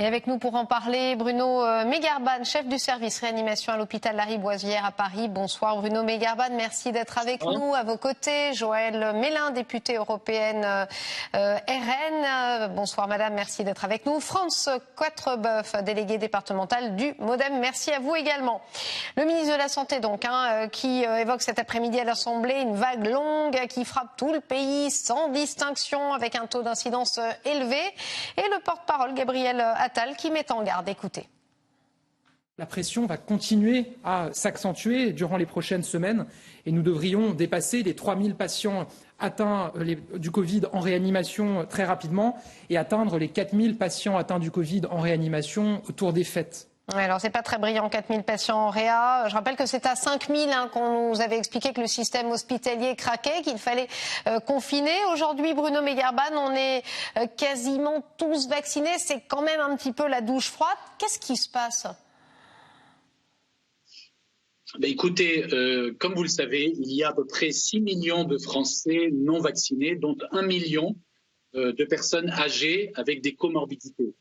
Et avec nous pour en parler, Bruno Megarban, chef du service réanimation à l'hôpital Lariboisière à Paris. Bonsoir Bruno Megarban, merci d'être avec nous. À vos côtés, Joëlle Mélin, députée européenne RN. Bonsoir madame, merci d'être avec nous. France Quatrebeuf, déléguée départementale du MoDem, merci à vous également. Le ministre de la Santé donc, qui évoque cet après-midi à l'Assemblée une vague longue qui frappe tout le pays sans distinction avec un taux d'incidence élevé. Et le porte-parole Gabriel Attal qui met en garde. Écoutez. La pression va continuer à s'accentuer durant les prochaines semaines et nous devrions dépasser les 3000 patients atteints du Covid en réanimation très rapidement et atteindre les 4000 patients atteints du Covid en réanimation autour des fêtes. Alors, c'est pas très brillant, 4000 patients en réa. Je rappelle que c'est à 5000 qu'on nous avait expliqué que le système hospitalier craquait, qu'il fallait confiner. Aujourd'hui, Bruno Megarban, on est quasiment tous vaccinés. C'est quand même un petit peu la douche froide. Qu'est-ce qui se passe ? Écoutez, comme vous le savez, il y a à peu près 6 millions de Français non vaccinés, dont 1 million de personnes âgées avec des comorbidités.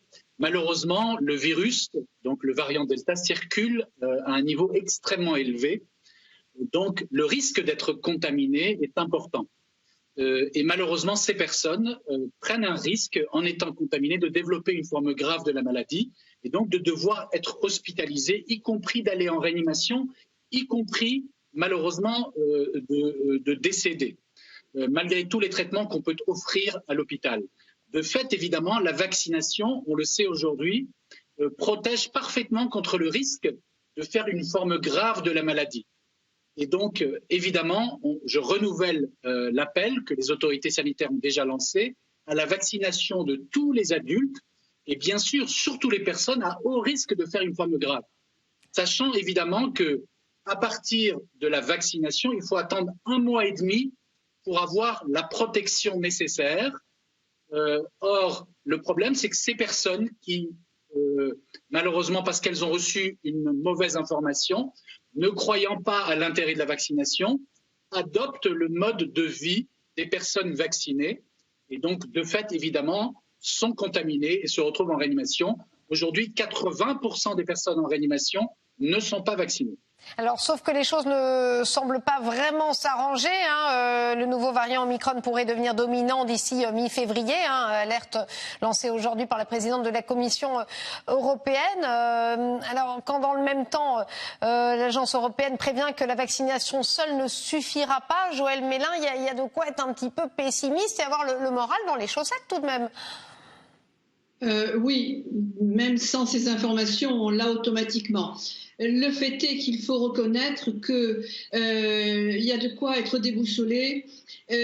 Malheureusement, le virus, donc le variant Delta, circule à un niveau extrêmement élevé. Donc, le risque d'être contaminé est important. Et malheureusement, ces personnes prennent un risque, en étant contaminées, de développer une forme grave de la maladie et donc de devoir être hospitalisées, y compris d'aller en réanimation, y compris, malheureusement, de décéder, malgré tous les traitements qu'on peut offrir à l'hôpital. De fait, évidemment, la vaccination, on le sait aujourd'hui, protège parfaitement contre le risque de faire une forme grave de la maladie. Et donc, évidemment, je renouvelle l'appel que les autorités sanitaires ont déjà lancé à la vaccination de tous les adultes et bien sûr, surtout les personnes à haut risque de faire une forme grave. Sachant évidemment qu'à partir de la vaccination, il faut attendre 1 mois et demi pour avoir la protection nécessaire. Or, le problème, c'est que ces personnes qui, malheureusement, parce qu'elles ont reçu une mauvaise information, ne croyant pas à l'intérêt de la vaccination, adoptent le mode de vie des personnes vaccinées et donc, de fait, évidemment, sont contaminées et se retrouvent en réanimation. Aujourd'hui, 80% des personnes en réanimation ne sont pas vaccinées. Alors, sauf que les choses ne semblent pas vraiment s'arranger. Le nouveau variant Omicron pourrait devenir dominant d'ici mi-février. Alerte lancée aujourd'hui par la présidente de la Commission européenne. Alors, quand dans le même temps, l'agence européenne prévient que la vaccination seule ne suffira pas, Joëlle Mélin, il y a de quoi être un petit peu pessimiste et avoir le moral dans les chaussettes tout de même. Oui, même sans ces informations, on l'a automatiquement. Le fait est qu'il faut reconnaître qu'il y a de quoi être déboussolé,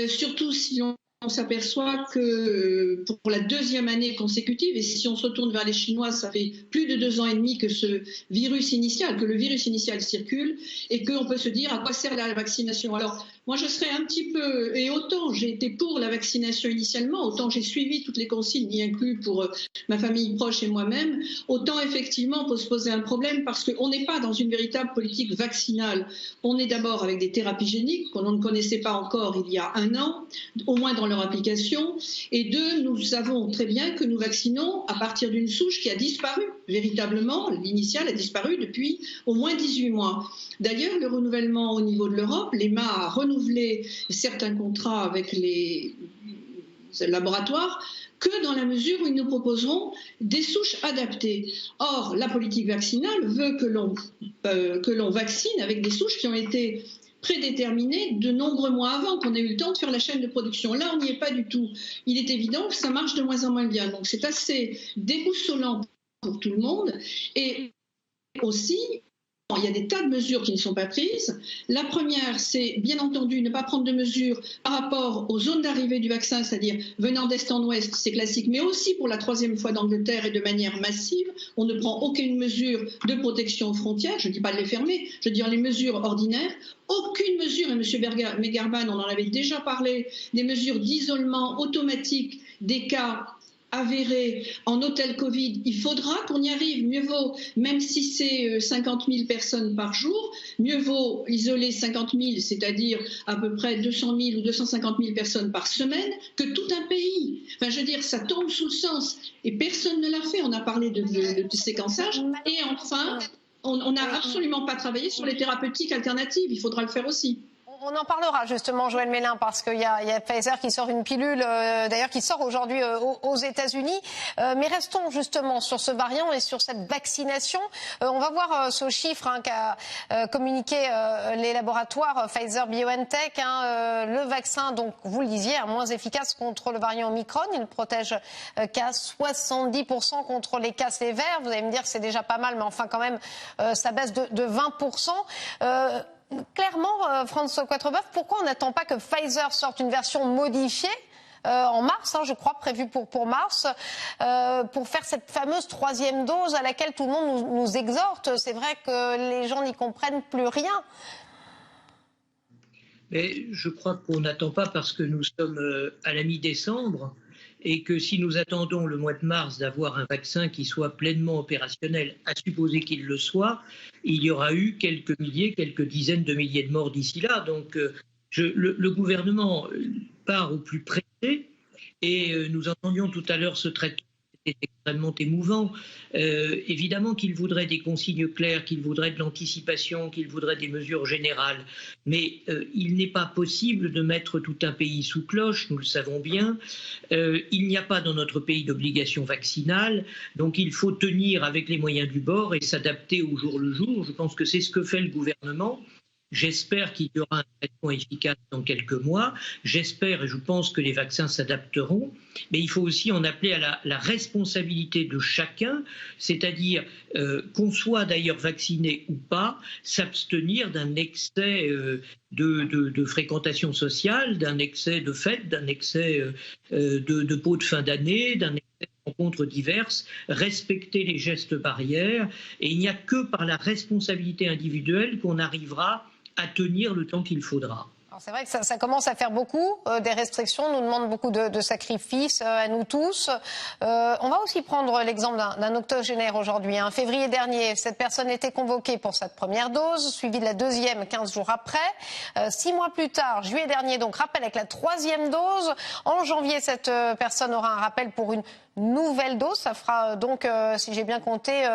surtout si on s'aperçoit que pour la 2e année consécutive, et si on se retourne vers les Chinois, ça fait plus de 2 ans et demi que le virus initial circule, et qu'on peut se dire à quoi sert la vaccination. Alors, moi, je serais un petit peu, et autant j'ai été pour la vaccination initialement, autant j'ai suivi toutes les consignes, y inclus pour ma famille proche et moi-même, autant effectivement on peut se poser un problème parce qu'on n'est pas dans une véritable politique vaccinale. On est d'abord avec des thérapies géniques qu'on ne connaissait pas encore il y a 1 an, au moins dans leur application, et 2, nous savons très bien que nous vaccinons à partir d'une souche qui a disparu, véritablement, l'initiale a disparu depuis au moins 18 mois. D'ailleurs, le renouvellement au niveau de l'Europe, l'EMA a renouvelé certains contrats avec les laboratoires que dans la mesure où ils nous proposeront des souches adaptées. Or, la politique vaccinale veut que l'on vaccine avec des souches qui ont été prédéterminées de nombreux mois avant, qu'on ait eu le temps de faire la chaîne de production. Là, on n'y est pas du tout. Il est évident que ça marche de moins en moins bien. Donc, c'est assez déboussolant pour tout le monde. Et aussi, il y a des tas de mesures qui ne sont pas prises. La première, c'est bien entendu ne pas prendre de mesures par rapport aux zones d'arrivée du vaccin, c'est-à-dire venant d'est en ouest, c'est classique, mais aussi pour la 3e fois d'Angleterre et de manière massive. On ne prend aucune mesure de protection aux frontières, je ne dis pas de les fermer, je veux dire les mesures ordinaires. Aucune mesure, et M. Megarban, on en avait déjà parlé, des mesures d'isolement automatique des cas avérés en hôtel Covid, il faudra qu'on y arrive. Mieux vaut, même si c'est 50 000 personnes par jour, mieux vaut isoler 50 000, c'est-à-dire à peu près 200 000 ou 250 000 personnes par semaine, que tout un pays. Enfin, je veux dire, ça tombe sous le sens. Et personne ne l'a fait. On a parlé de séquençage. Et enfin, on n'a absolument pas travaillé sur les thérapeutiques alternatives. Il faudra le faire aussi. On en parlera justement, Joëlle Mélin, parce qu'il y a Pfizer qui sort une pilule, d'ailleurs qui sort aujourd'hui aux États-Unis. Mais restons justement sur ce variant et sur cette vaccination. On va voir ce chiffre qu'a communiqué les laboratoires Pfizer-BioNTech. Le vaccin, donc vous le disiez, est moins efficace contre le variant Omicron. Il ne protège qu'à 70% contre les cas sévères. Vous allez me dire que c'est déjà pas mal, mais enfin quand même, ça baisse de 20%. Clairement, François Quatrebeuf, pourquoi on n'attend pas que Pfizer sorte une version modifiée en mars, je crois, prévue pour mars, pour faire cette fameuse 3e dose à laquelle tout le monde nous exhorte? C'est vrai que les gens n'y comprennent plus rien. Mais je crois qu'on n'attend pas parce que nous sommes à la mi-décembre et que si nous attendons le mois de mars d'avoir un vaccin qui soit pleinement opérationnel, à supposer qu'il le soit, il y aura eu quelques milliers, quelques dizaines de milliers de morts d'ici là. Donc le gouvernement part au plus pressé et nous entendions tout à l'heure ce traitement. C'est extrêmement émouvant. Évidemment qu'il voudrait des consignes claires, qu'il voudrait de l'anticipation, qu'il voudrait des mesures générales. Mais il n'est pas possible de mettre tout un pays sous cloche, nous le savons bien. Il n'y a pas dans notre pays d'obligation vaccinale, donc il faut tenir avec les moyens du bord et s'adapter au jour le jour. Je pense que c'est ce que fait le gouvernement. J'espère qu'il y aura un traitement efficace dans quelques mois. J'espère et je pense que les vaccins s'adapteront. Mais il faut aussi en appeler à la responsabilité de chacun, c'est-à-dire qu'on soit d'ailleurs vacciné ou pas, s'abstenir d'un excès de fréquentation sociale, d'un excès de fêtes, d'un excès de pots de fin d'année, d'un excès de rencontres diverses, respecter les gestes barrières. Et il n'y a que par la responsabilité individuelle qu'on arrivera à tenir le temps qu'il faudra. C'est vrai que ça commence à faire beaucoup. Des restrictions nous demandent beaucoup de sacrifices à nous tous. On va aussi prendre l'exemple d'un octogénaire aujourd'hui. En février dernier, cette personne était convoquée pour cette première dose, suivie de la deuxième 15 jours après. 6 mois plus tard, juillet dernier, donc rappel avec la 3e dose. En janvier, cette personne aura un rappel pour une nouvelle dose. Ça fera donc, si j'ai bien compté,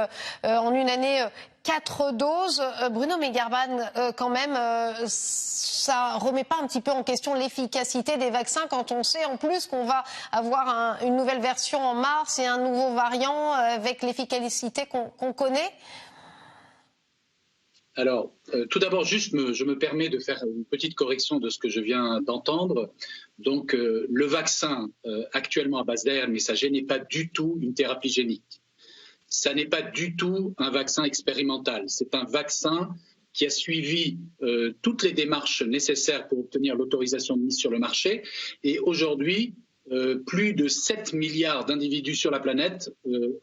en une année 4 doses. Bruno Megarban, quand même, ça remet pas un petit peu en question l'efficacité des vaccins quand on sait en plus qu'on va avoir une nouvelle version en mars et un nouveau variant avec l'efficacité qu'on connaît? Alors, tout d'abord, juste, je me permets de faire une petite correction de ce que je viens d'entendre. Donc, le vaccin actuellement à base d'ARN messager n'est pas du tout une thérapie génique. Ça n'est pas du tout un vaccin expérimental. C'est un vaccin qui a suivi toutes les démarches nécessaires pour obtenir l'autorisation de mise sur le marché. Et aujourd'hui, plus de 7 milliards d'individus sur la planète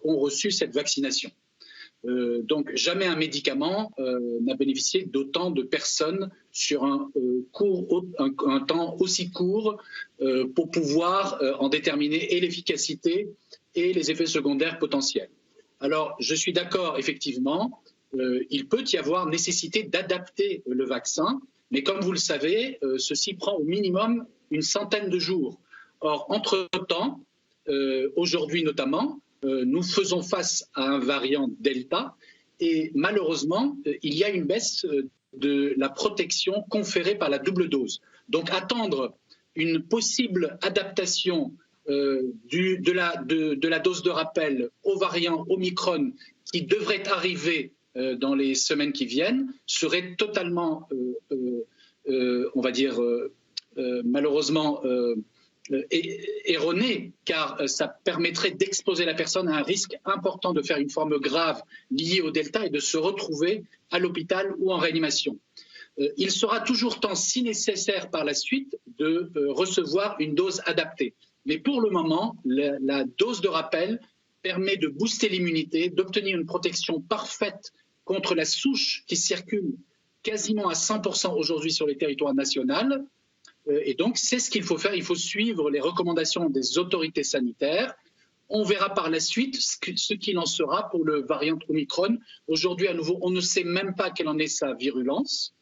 ont reçu cette vaccination. Donc jamais un médicament n'a bénéficié d'autant de personnes sur un temps aussi court pour pouvoir en déterminer et l'efficacité et les effets secondaires potentiels. Alors je suis d'accord, effectivement, il peut y avoir nécessité d'adapter le vaccin, mais comme vous le savez, ceci prend au minimum une centaine de jours. Or, entre-temps, aujourd'hui notamment, nous faisons face à un variant Delta et malheureusement, il y a une baisse de la protection conférée par la double dose. Donc attendre une possible adaptation de la dose de rappel au variant Omicron qui devrait arriver dans les semaines qui viennent serait totalement, on va dire, malheureusement erroné, car ça permettrait d'exposer la personne à un risque important de faire une forme grave liée au Delta et de se retrouver à l'hôpital ou en réanimation. Il sera toujours temps, si nécessaire par la suite, de recevoir une dose adaptée. Mais pour le moment, la dose de rappel permet de booster l'immunité, d'obtenir une protection parfaite contre la souche qui circule quasiment à 100% aujourd'hui sur les territoires nationaux. Et donc, c'est ce qu'il faut faire. Il faut suivre les recommandations des autorités sanitaires On verra par la suite ce qu'il en sera pour le variant Omicron. Aujourd'hui, à nouveau, on ne sait même pas quelle en est sa virulence.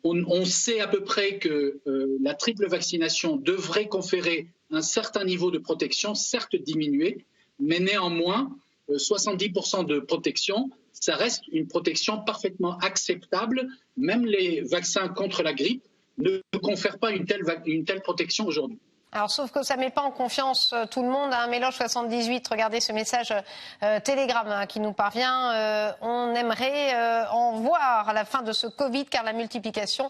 On sait à peu près que la triple vaccination devrait conférer un certain niveau de protection, certes diminué, mais néanmoins, 70% de protection, ça reste une protection parfaitement acceptable. Même les vaccins contre la grippe ne confèrent pas une telle protection aujourd'hui. Alors, sauf que ça ne met pas en confiance tout le monde. Mélange 78, regardez ce message Telegram qui nous parvient. On aimerait en voir à la fin de ce Covid, car la multiplication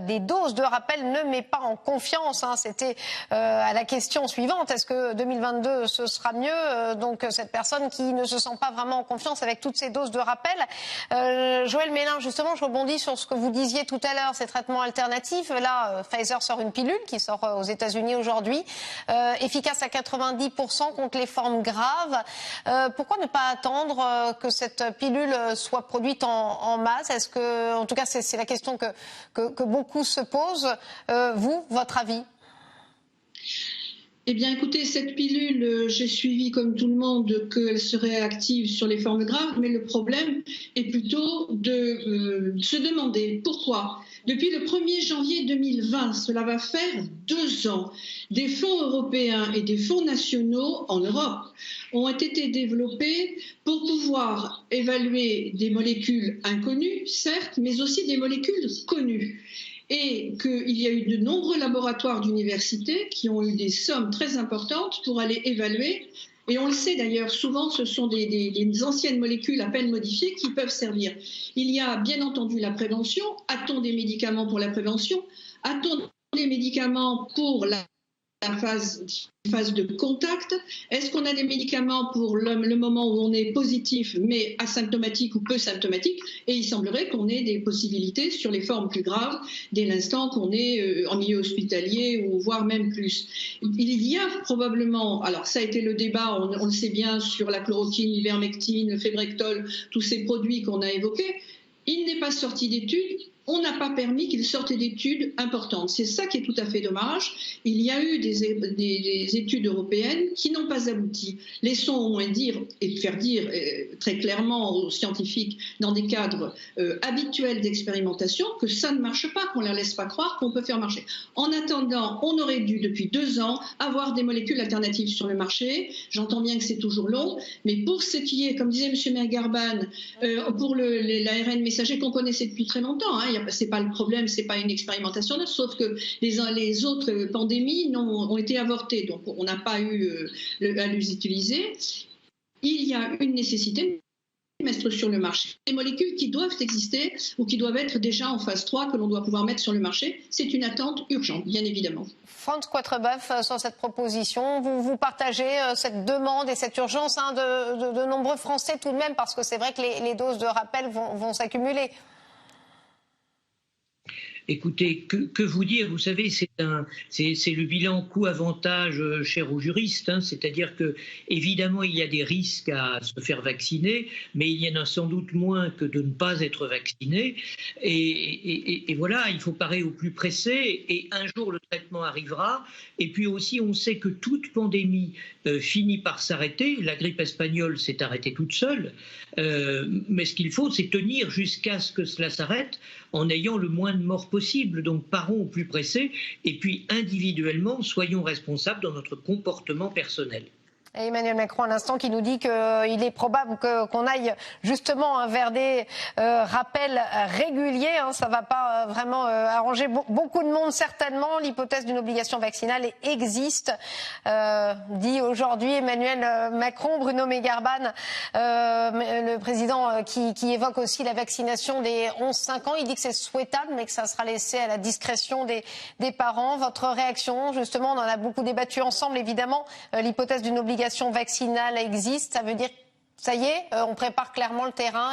des doses de rappel ne met pas en confiance. C'était à la question suivante, est-ce que 2022 ce sera mieux? Donc cette personne qui ne se sent pas vraiment en confiance avec toutes ces doses de rappel. Joël Mélin, justement, je rebondis sur ce que vous disiez tout à l'heure, ces traitements alternatifs. Là, Pfizer sort une pilule qui sort aux États-Unis aujourd'hui, efficace à 90% contre les formes graves. Pourquoi ne pas attendre que cette pilule soit produite en masse? Est-ce que, en tout cas, c'est la question que beaucoup se posent. Vous, votre avis? Eh bien, écoutez, cette pilule, j'ai suivi comme tout le monde qu'elle serait active sur les formes graves, mais le problème est plutôt de se demander pourquoi. Depuis le 1er janvier 2020, cela va faire 2 ans, des fonds européens et des fonds nationaux en Europe ont été développés pour pouvoir évaluer des molécules inconnues, certes, mais aussi des molécules connues. Et qu'il y a eu de nombreux laboratoires d'université qui ont eu des sommes très importantes pour aller évaluer. Et on le sait d'ailleurs, souvent ce sont des anciennes molécules à peine modifiées qui peuvent servir. Il y a bien entendu la prévention. A-t-on des médicaments pour la prévention? A-t-on des médicaments pour la phase de contact? Est-ce qu'on a des médicaments pour le moment où on est positif mais asymptomatique ou peu symptomatique? Et il semblerait qu'on ait des possibilités sur les formes plus graves dès l'instant qu'on est en milieu hospitalier ou voire même plus. Il y a probablement, alors ça a été le débat, on le sait bien, sur la chloroquine, l'ivermectine, le Febrectol, tous ces produits qu'on a évoqués. Il n'est pas sorti d'études. On n'a pas permis qu'il sorte d'études importantes. C'est ça qui est tout à fait dommage. Il y a eu des études européennes qui n'ont pas abouti. Laissons au moins dire et faire dire très clairement aux scientifiques dans des cadres habituels d'expérimentation que ça ne marche pas, qu'on ne leur laisse pas croire qu'on peut faire marcher. En attendant, on aurait dû depuis 2 ans avoir des molécules alternatives sur le marché. J'entends bien que c'est toujours long, mais pour ce qui est, comme disait M. Mergarban, pour l'ARN messager qu'on connaissait depuis très longtemps, c'est pas le problème, c'est pas une expérimentation neuve, sauf que les autres pandémies ont été avortées, donc on n'a pas eu à les utiliser. Il y a une nécessité de mettre sur le marché des molécules qui doivent exister ou qui doivent être déjà en phase 3, que l'on doit pouvoir mettre sur le marché. C'est une attente urgente, bien évidemment. Franz Quatrebeuf, sur cette proposition, vous partagez cette demande et cette urgence de nombreux Français tout de même, parce que c'est vrai que les doses de rappel vont s'accumuler. Écoutez, que vous dire? Vous savez, c'est le bilan coût-avantage cher aux juristes, c'est-à-dire que évidemment il y a des risques à se faire vacciner, mais il y en a sans doute moins que de ne pas être vacciné. Et voilà, il faut parer au plus pressé. Et un jour le traitement arrivera. Et puis aussi, on sait que toute pandémie finit par s'arrêter. La grippe espagnole s'est arrêtée toute seule. Mais ce qu'il faut, c'est tenir jusqu'à ce que cela s'arrête en ayant le moins de morts possible. Donc parons au plus pressé et puis individuellement, soyons responsables dans notre comportement personnel. Et Emmanuel Macron à l'instant qui nous dit qu'il est probable qu'on aille justement vers des rappels réguliers. Ça va pas vraiment arranger beaucoup de monde certainement. L'hypothèse d'une obligation vaccinale existe, dit aujourd'hui Emmanuel Macron. Bruno Megarban, le président qui évoque aussi la vaccination des 11-5 ans. Il dit que c'est souhaitable mais que ça sera laissé à la discrétion des parents. Votre réaction, justement, on en a beaucoup débattu ensemble évidemment. L'hypothèse d'une obligation vaccinale existe, ça veut dire ça y est, on prépare clairement le terrain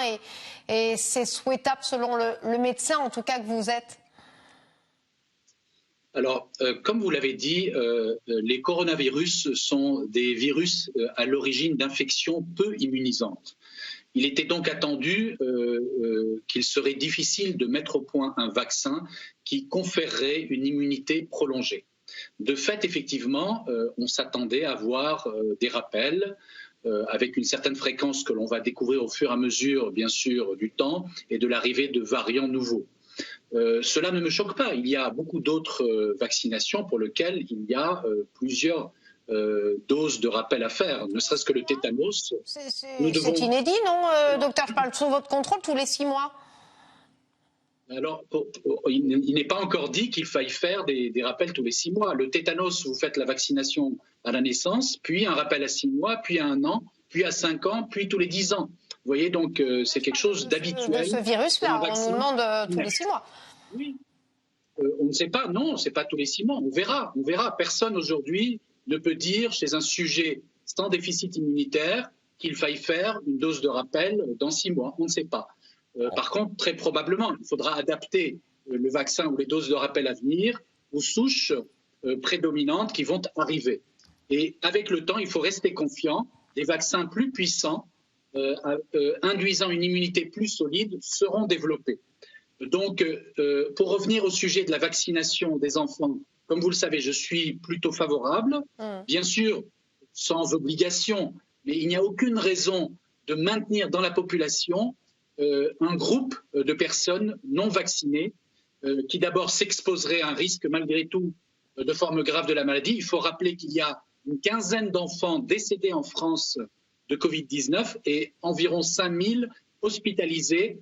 et c'est souhaitable selon le médecin en tout cas que vous êtes. Alors, comme vous l'avez dit, les coronavirus sont des virus à l'origine d'infections peu immunisantes. Il était donc attendu qu'il serait difficile de mettre au point un vaccin qui conférerait une immunité prolongée. De fait, effectivement, on s'attendait à voir des rappels avec une certaine fréquence que l'on va découvrir au fur et à mesure, bien sûr, du temps et de l'arrivée de variants nouveaux. Cela ne me choque pas. Il y a beaucoup d'autres vaccinations pour lesquelles il y a plusieurs doses de rappel à faire, ne serait-ce que le tétanos. C'est inédit, non, docteur? Je parle sous votre contrôle tous les 6 mois. Alors, il n'est pas encore dit qu'il faille faire des rappels tous les 6 mois. Le tétanos, vous faites la vaccination à la naissance, puis un rappel à 6 mois, puis à 1 an, puis à 5 ans, puis tous les 10 ans. Vous voyez, donc c'est quelque chose d'habituel. De ce virus-là, on nous demande tous les 6 mois. Oui. On ne sait pas, non, c'est pas tous les 6 mois. On verra. Personne aujourd'hui ne peut dire chez un sujet sans déficit immunitaire qu'il faille faire une dose de rappel dans 6 mois. On ne sait pas. Par contre, très probablement, il faudra adapter le vaccin ou les doses de rappel à venir aux souches prédominantes qui vont arriver. Et avec le temps, il faut rester confiant. Des vaccins plus puissants, induisant une immunité plus solide, seront développés. Donc, pour revenir au sujet de la vaccination des enfants, comme vous le savez, je suis plutôt favorable. Bien sûr, sans obligation, mais il n'y a aucune raison de maintenir dans la population un groupe de personnes non vaccinées qui d'abord s'exposeraient à un risque malgré tout de forme grave de la maladie. Il faut rappeler qu'il y a une quinzaine d'enfants décédés en France de Covid-19 et environ 5000 hospitalisés,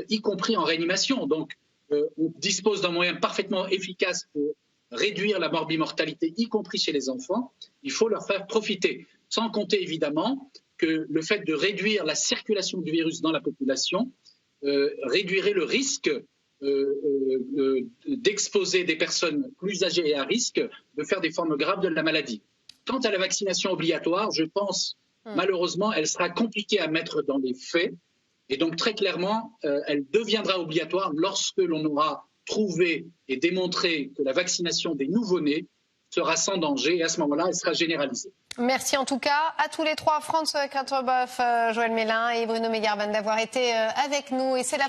y compris en réanimation. Donc, on dispose d'un moyen parfaitement efficace pour réduire la morbimortalité, y compris chez les enfants. Il faut leur faire profiter. Sans compter évidemment que le fait de réduire la circulation du virus dans la population réduirait le risque d'exposer des personnes plus âgées et à risque de faire des formes graves de la maladie. Quant à la vaccination obligatoire, je pense malheureusement elle sera compliquée à mettre dans les faits et donc très clairement elle deviendra obligatoire lorsque l'on aura trouvé et démontré que la vaccination des nouveau-nés sera sans danger et à ce moment-là elle sera généralisée. Merci en tout cas à tous les trois, Franz Kratochwill, Joël Mélin et Bruno Megarban, d'avoir été avec nous. Et c'est la fin.